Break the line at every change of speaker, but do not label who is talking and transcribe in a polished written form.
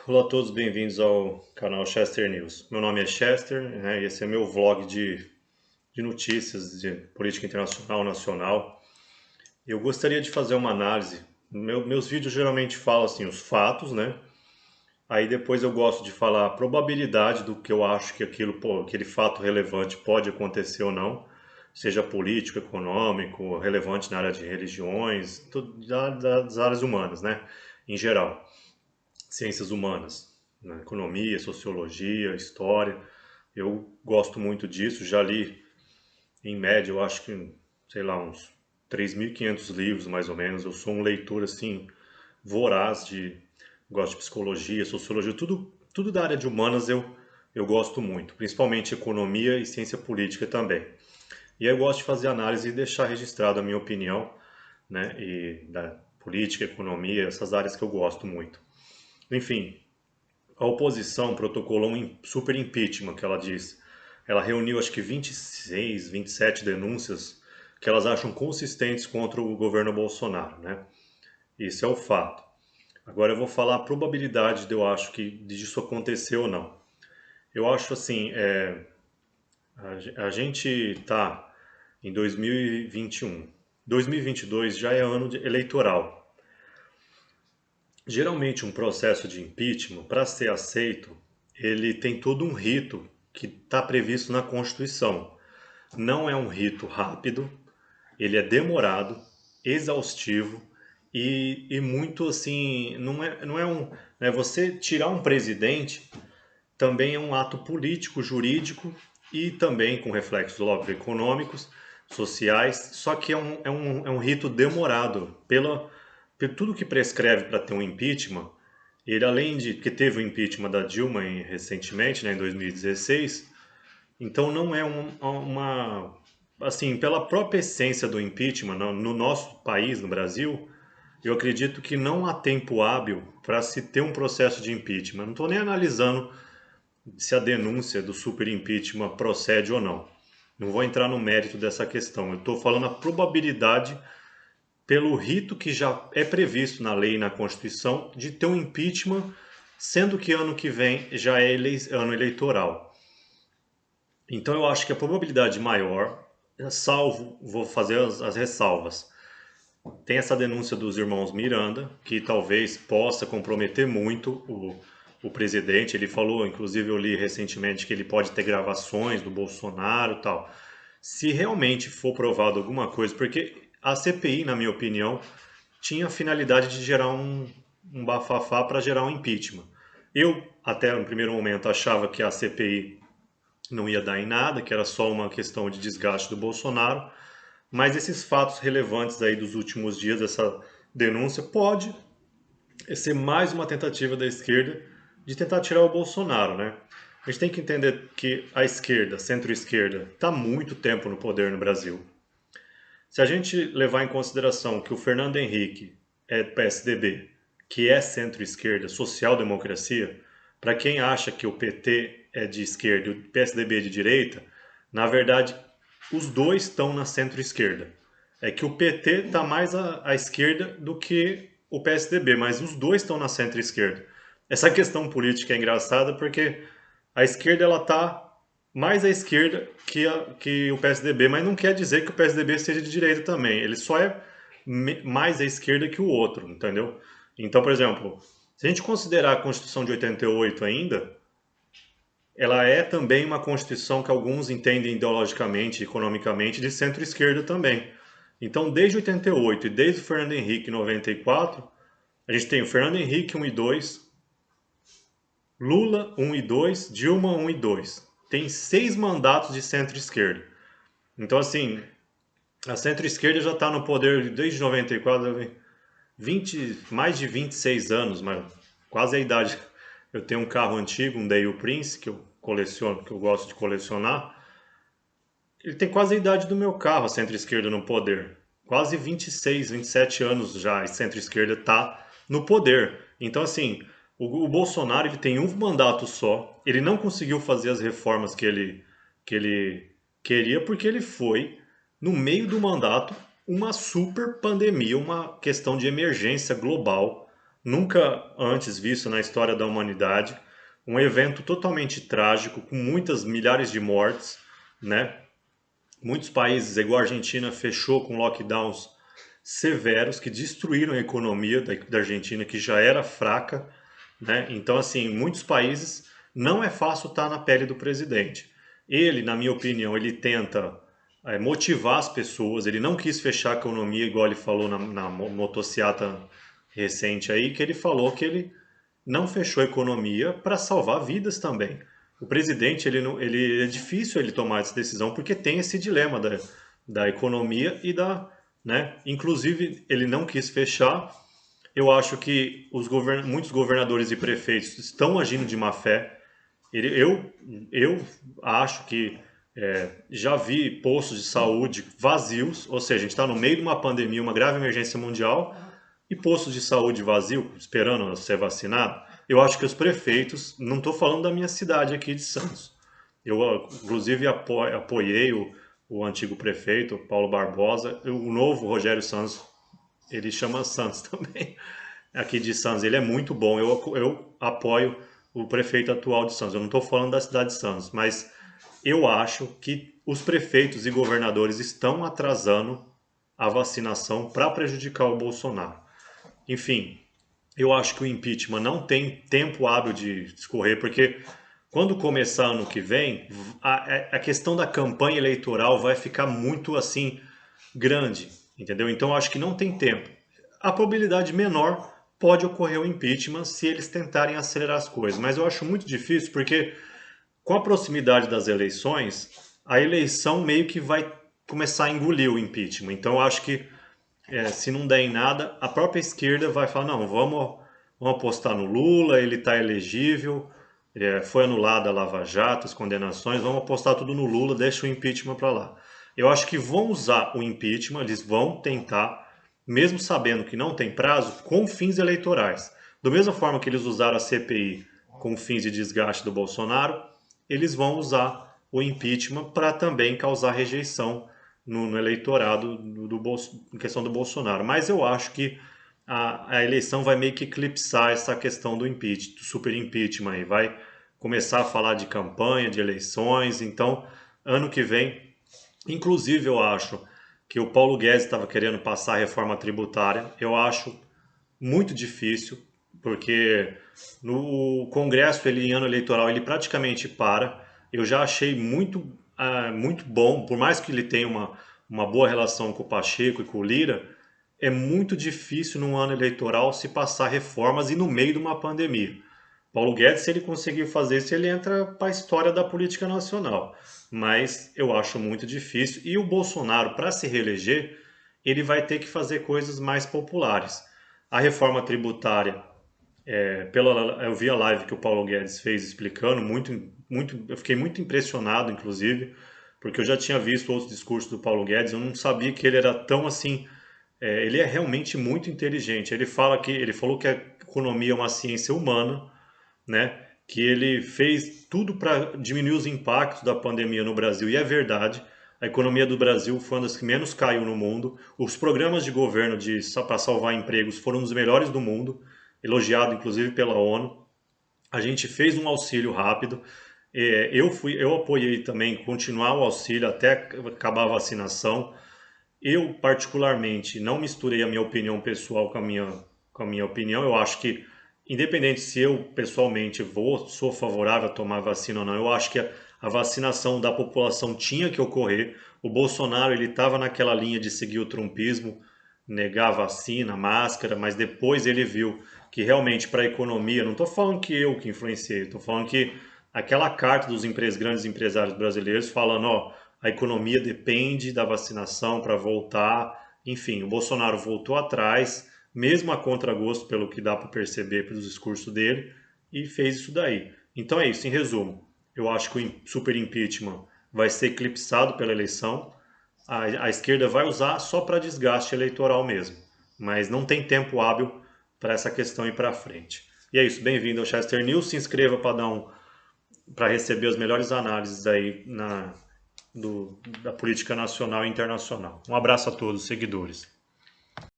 Olá a todos, bem-vindos ao canal Chester News. Meu nome é Chester, né, e esse é meu vlog de notícias de política internacional, nacional. Eu gostaria de fazer uma análise. Meus vídeos geralmente falam assim, os fatos, né? Aí depois eu gosto de falar a probabilidade do que eu acho que aquele fato relevante pode acontecer ou não, seja político, econômico, relevante na área de religiões, das áreas humanas, né? Em geral, ciências humanas, né? Economia, sociologia, história. Eu gosto muito disso, já li em média, eu acho que, sei lá, uns 3.500 livros mais ou menos. Eu sou um leitor assim voraz de gosto de psicologia, sociologia, tudo da área de humanas eu gosto muito, principalmente economia e ciência política também. E aí eu gosto de fazer análise e deixar registrado a minha opinião, né, e da política, economia, essas áreas que eu gosto muito. Enfim, a oposição protocolou um super impeachment, que ela diz. Ela reuniu acho que 26, 27 denúncias que elas acham consistentes contra o governo Bolsonaro, né? Isso é o fato. Agora eu vou falar a probabilidade de eu acho que disso acontecer ou não. Eu acho assim, a gente está em 2021. 2022 já é ano eleitoral. Geralmente um processo de impeachment, para ser aceito, ele tem todo um rito que está previsto na Constituição. Não é um rito rápido, ele é demorado, exaustivo e muito assim, não é um, né, você tirar um presidente também é um ato político, jurídico e também com reflexos, óbvio, econômicos, sociais, só que é um rito demorado. Por tudo que prescreve para ter um impeachment, ele além de que teve o impeachment da Dilma recentemente, né, em 2016, então não é assim, pela própria essência do impeachment no nosso país, no Brasil, eu acredito que não há tempo hábil para se ter um processo de impeachment. Não estou nem analisando se a denúncia do super impeachment procede ou não. Não vou entrar no mérito dessa questão. Eu estou falando a probabilidade, pelo rito que já é previsto na lei e na Constituição, de ter um impeachment, sendo que ano que vem já é ano eleitoral. Então eu acho que a probabilidade maior, salvo, vou fazer as ressalvas. Tem essa denúncia dos irmãos Miranda, que talvez possa comprometer muito o presidente. Ele falou, inclusive eu li recentemente, que ele pode ter gravações do Bolsonaro e tal. Se realmente for provado alguma coisa, porque a CPI, na minha opinião, tinha a finalidade de gerar um bafafá para gerar um impeachment. Eu, até no primeiro momento, achava que a CPI não ia dar em nada, que era só uma questão de desgaste do Bolsonaro. Mas esses fatos relevantes aí dos últimos dias, essa denúncia, pode ser mais uma tentativa da esquerda de tentar tirar o Bolsonaro, né? A gente tem que entender que a esquerda, centro-esquerda, está há muito tempo no poder no Brasil. Se a gente levar em consideração que o Fernando Henrique é PSDB, que é centro-esquerda, social-democracia, para quem acha que o PT é de esquerda e o PSDB é de direita, na verdade, os dois estão na centro-esquerda. É que o PT está mais à esquerda do que o PSDB, mas os dois estão na centro-esquerda. Essa questão política é engraçada porque a esquerda ela está mais à esquerda que o PSDB, mas não quer dizer que o PSDB seja de direita também. Ele só é mais à esquerda que o outro, entendeu? Então, por exemplo, se a gente considerar a Constituição de 88 ainda, ela é também uma Constituição que alguns entendem ideologicamente, economicamente, de centro-esquerda também. Então, desde 88 e desde o Fernando Henrique em 94, a gente tem o Fernando Henrique 1 e 2, Lula 1 e 2, Dilma 1 e 2. Tem 6 mandatos de centro-esquerda. Então, assim, a centro-esquerda já está no poder desde 94, 20, mais de 26 anos, mas quase a idade. Eu tenho um carro antigo, um Daewoo Prince, que eu coleciono, que eu gosto de colecionar. Ele tem quase a idade do meu carro, a centro-esquerda no poder. Quase 26, 27 anos já, a centro-esquerda está no poder. Então, assim, o Bolsonaro ele tem um mandato só, ele não conseguiu fazer as reformas que ele queria porque ele foi, no meio do mandato, uma super pandemia, uma questão de emergência global, nunca antes visto na história da humanidade, um evento totalmente trágico, com muitas milhares de mortes, né? Muitos países, igual a Argentina, fechou com lockdowns severos que destruíram a economia da Argentina, que já era fraca, né? Então, assim, muitos países não é fácil estar na pele do presidente. Ele, na minha opinião, ele tenta motivar as pessoas, ele não quis fechar a economia, igual ele falou na motociata recente aí, que ele falou que ele não fechou a economia para salvar vidas também. O presidente, ele é difícil ele tomar essa decisão porque tem esse dilema da economia e da, né? Inclusive, ele não quis fechar. Eu acho que muitos governadores e prefeitos estão agindo de má fé. Eu acho que já vi postos de saúde vazios, ou seja, a gente está no meio de uma pandemia, uma grave emergência mundial, e postos de saúde vazio, esperando ser vacinado. Eu acho que os prefeitos, não estou falando da minha cidade aqui de Santos. Eu, inclusive, apoiei o antigo prefeito, Paulo Barbosa, o novo Rogério Santos, ele chama Santos também, aqui de Santos. Ele é muito bom. Eu apoio o prefeito atual de Santos. Eu não estou falando da cidade de Santos, mas eu acho que os prefeitos e governadores estão atrasando a vacinação para prejudicar o Bolsonaro. Enfim, eu acho que o impeachment não tem tempo hábil de escorrer, porque quando começar ano que vem, a questão da campanha eleitoral vai ficar muito assim grande, entendeu? Então eu acho que não tem tempo. A probabilidade menor pode ocorrer o impeachment se eles tentarem acelerar as coisas, mas eu acho muito difícil porque com a proximidade das eleições, a eleição meio que vai começar a engolir o impeachment. Então eu acho que se não der em nada, a própria esquerda vai falar, não, vamos apostar no Lula, ele está elegível, foi anulada a Lava Jato, as condenações, vamos apostar tudo no Lula, deixa o impeachment para lá. Eu acho que vão usar o impeachment, eles vão tentar, mesmo sabendo que não tem prazo, com fins eleitorais. Da mesma forma que eles usaram a CPI com fins de desgaste do Bolsonaro, eles vão usar o impeachment para também causar rejeição no eleitorado em questão do Bolsonaro. Mas eu acho que a eleição vai meio que eclipsar essa questão do impeachment, do super impeachment aí. Vai começar a falar de campanha, de eleições. Então, ano que vem, inclusive eu acho que o Paulo Guedes estava querendo passar a reforma tributária. Eu acho muito difícil, porque no Congresso, ele, em ano eleitoral, ele praticamente para. Eu já achei muito bom, por mais que ele tenha uma boa relação com o Pacheco e com o Lira, é muito difícil num ano eleitoral se passar reformas e no meio de uma pandemia. Paulo Guedes, se ele conseguir fazer isso, ele entra para a história da política nacional. Mas eu acho muito difícil. E o Bolsonaro, para se reeleger, ele vai ter que fazer coisas mais populares. A reforma tributária, eu vi a live que o Paulo Guedes fez explicando, eu fiquei muito impressionado, inclusive, porque eu já tinha visto outros discursos do Paulo Guedes, eu não sabia que ele era tão assim. Ele é realmente muito inteligente. Ele falou que a economia é uma ciência humana, né? Que ele fez tudo para diminuir os impactos da pandemia no Brasil, e é verdade. A economia do Brasil foi uma das que menos caiu no mundo. Os programas de governo para salvar empregos foram um dos melhores do mundo, elogiado inclusive pela ONU. A gente fez um auxílio rápido. Eu apoiei também continuar o auxílio até acabar a vacinação. Eu, particularmente, não misturei a minha opinião pessoal com a minha opinião. Eu acho que, independente se eu, pessoalmente, sou favorável a tomar vacina ou não, eu acho que a vacinação da população tinha que ocorrer. O Bolsonaro, ele estava naquela linha de seguir o trumpismo, negar a vacina, máscara, mas depois ele viu que realmente para a economia, não estou falando que eu que influenciei, estou falando que aquela carta dos grandes empresários brasileiros falando, ó, a economia depende da vacinação para voltar. Enfim, o Bolsonaro voltou atrás, mesmo a contragosto, pelo que dá para perceber pelos discursos dele, e fez isso daí. Então é isso, em resumo. Eu acho que o super impeachment vai ser eclipsado pela eleição. A esquerda vai usar só para desgaste eleitoral mesmo, mas não tem tempo hábil para essa questão ir para frente. E é isso, bem-vindo ao Chester News. Se inscreva para receber as melhores análises aí da política nacional e internacional. Um abraço a todos os seguidores.